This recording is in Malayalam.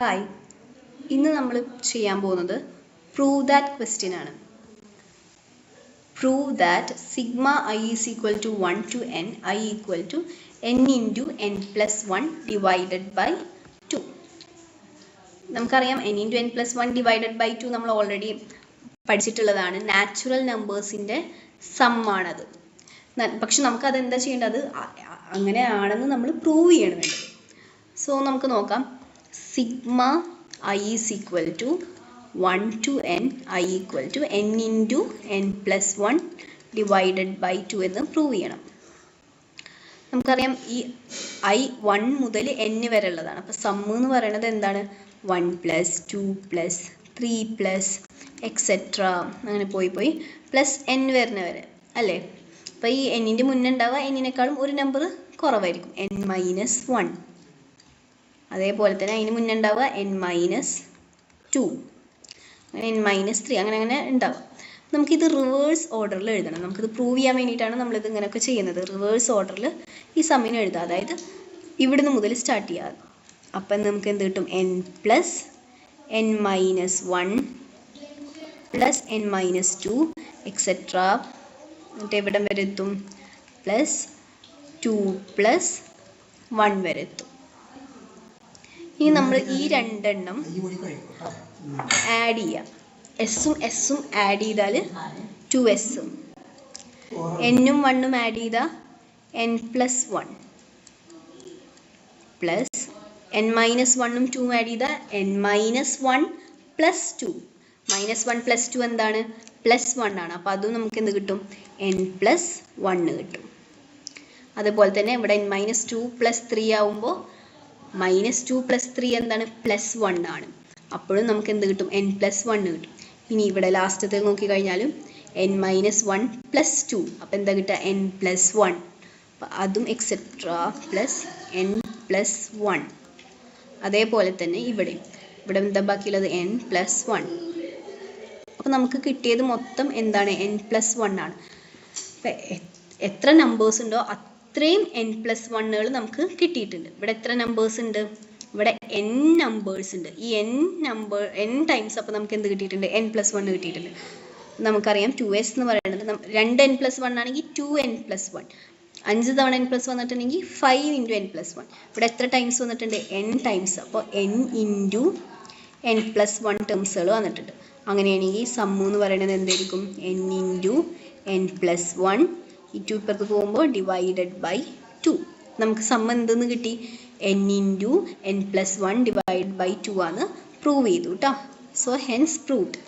ഹായ്, ഇന്ന് നമ്മൾ ചെയ്യാൻ പോകുന്നത് പ്രൂവ് ദാറ്റ് ക്വസ്റ്റ്യൻ ആണ്. Prove that sigma I is equal to 1 to n, I equal to n into n plus 1 divided by 2. നമുക്കറിയാം n into n plus 1 divided by 2 നമ്മൾ ഓൾറെഡി പഠിച്ചിട്ടുള്ളതാണ്. നാച്ചുറൽ നമ്പേഴ്സിൻ്റെ സമ്മാണത്. പക്ഷെ നമുക്കത് എന്താ ചെയ്യേണ്ടത്, അങ്ങനെയാണെന്ന് നമ്മൾ പ്രൂവ് ചെയ്യണം വേണ്ടത്. സോ നമുക്ക് നോക്കാം. Sigma I is equal to 1 to n, I equal to n into n plus 1 divided by 2 എന്ന് പ്രൂവ് ചെയ്യണം. നമുക്കറിയാം ഈ i 1 മുതൽ n വരെ ഉള്ളതാണ്. അപ്പോൾ സമ്മ് എന്ന് പറയുന്നത് എന്താണ്? 1 പ്ലസ് 2 പ്ലസ് 3 പ്ലസ് എക്സെട്ര അങ്ങനെ പോയി പ്ലസ് n വരുന്ന വരെ അല്ലേ. അപ്പോൾ ഈ എന്നിൻ്റെ മുന്നേ ഉണ്ടാവുക എന്നിനേക്കാളും ഒരു നമ്പർ കുറവായിരിക്കും, n മൈനസ് 1. അതേപോലെ തന്നെ അതിന് മുന്നേ ഉണ്ടാവുക n മൈനസ് 2, അങ്ങനെ n മൈനസ് 3, അങ്ങനെ ഉണ്ടാവുക. നമുക്കിത് റിവേഴ്സ് ഓർഡറിൽ എഴുതണം. നമുക്കിത് പ്രൂവ് ചെയ്യാൻ വേണ്ടിയിട്ടാണ് നമ്മളിത് ഇങ്ങനെയൊക്കെ ചെയ്യുന്നത്. റിവേഴ്സ് ഓർഡറിൽ ഈ സമ്മിനെ എഴുതുക, അതായത് ഇവിടുന്ന് മുതൽ സ്റ്റാർട്ട് ചെയ്യുക. അപ്പം നമുക്ക് എന്ത് കിട്ടും? n plus n minus 1 plus n minus 2 etcetera, എന്നിട്ട് എവിടം വരെ എത്തും? പ്ലസ് 2 പ്ലസ് 1 വരെ എത്തും. ഇനി നമ്മൾ ഈ രണ്ടെണ്ണം ആഡ് ചെയ്യാം. എസ്സും എസ്സും ആഡ് ചെയ്താൽ 2s, എന്നും 1ഉം ആഡ് ചെയ്താൽ n plus 1 plus n minus 1ഉം 2ഉം ആഡ് ചെയ്താൽ n minus 1 plus 2. Minus 1 plus 2 എന്താണ്? പ്ലസ് 1 ആണ്. അപ്പോൾ അതും നമുക്ക് എന്ത് കിട്ടും? n പ്ലസ് 1 കിട്ടും. അതുപോലെ തന്നെ ഇവിടെ n മൈനസ് 2 പ്ലസ് 3 ആവുമ്പോൾ മൈനസ് 2 പ്ലസ് 3 എന്താണ്? പ്ലസ് 1 ആണ്. അപ്പോഴും നമുക്ക് എന്ത് കിട്ടും? n പ്ലസ് 1 കിട്ടും. ഇനി ഇവിടെ ലാസ്റ്റത്തെ നോക്കിക്കഴിഞ്ഞാലും n മൈനസ് 1 പ്ലസ് 2, അപ്പോൾ എന്താ കിട്ടുക? n plus 1. അപ്പോൾ അതും എക്സെട്ര പ്ലസ് n പ്ലസ് 1. അതേപോലെ തന്നെ ഇവിടെ എന്താ ബാക്കിയുള്ളത്? n plus 1. അപ്പോൾ നമുക്ക് കിട്ടിയത് മൊത്തം എന്താണ്? n പ്ലസ് 1 ആണ്. അപ്പോൾ എത്ര നമ്പേഴ്സ് ഉണ്ടോ അത്രയും n പ്ലസ് 1കൾ നമുക്ക് കിട്ടിയിട്ടുണ്ട്. ഇവിടെ എത്ര നമ്പേഴ്സ് ഉണ്ട്? ഇവിടെ n നമ്പേഴ്സ് ഉണ്ട്. ഈ n ടൈംസ് അപ്പോൾ നമുക്ക് എന്ത് കിട്ടിയിട്ടുണ്ട്? n പ്ലസ് 1 കിട്ടിയിട്ടുണ്ട്. നമുക്കറിയാം 2s എന്ന് പറയുന്നത് 2 n പ്ലസ് 1 ആണെങ്കിൽ 2n പ്ലസ് 1, 5 തവണ n പ്ലസ് വന്നിട്ടുണ്ടെങ്കിൽ 5 ഇൻറ്റു n പ്ലസ് 1. ഇവിടെ എത്ര ടൈംസ് വന്നിട്ടുണ്ട്? n times. അപ്പോൾ n ഇൻറ്റു n പ്ലസ് 1 ടേംസുകൾ വന്നിട്ടുണ്ട്. അങ്ങനെയാണെങ്കിൽ സമ്മ് എന്ന് പറയുന്നത് എന്തായിരിക്കും? n ഇൻറ്റു n പ്ലസ് 1, ഈ 2 ഇപ്പുറത്ത് പോകുമ്പോൾ ഡിവൈഡഡ് ബൈ 2. നമുക്ക് സമ്മ് എന്തെന്ന് കിട്ടി? n into n plus 1 divide by 2 ആണ് പ്രൂവ് ചെയ്തു കേട്ടോ. So hence proved.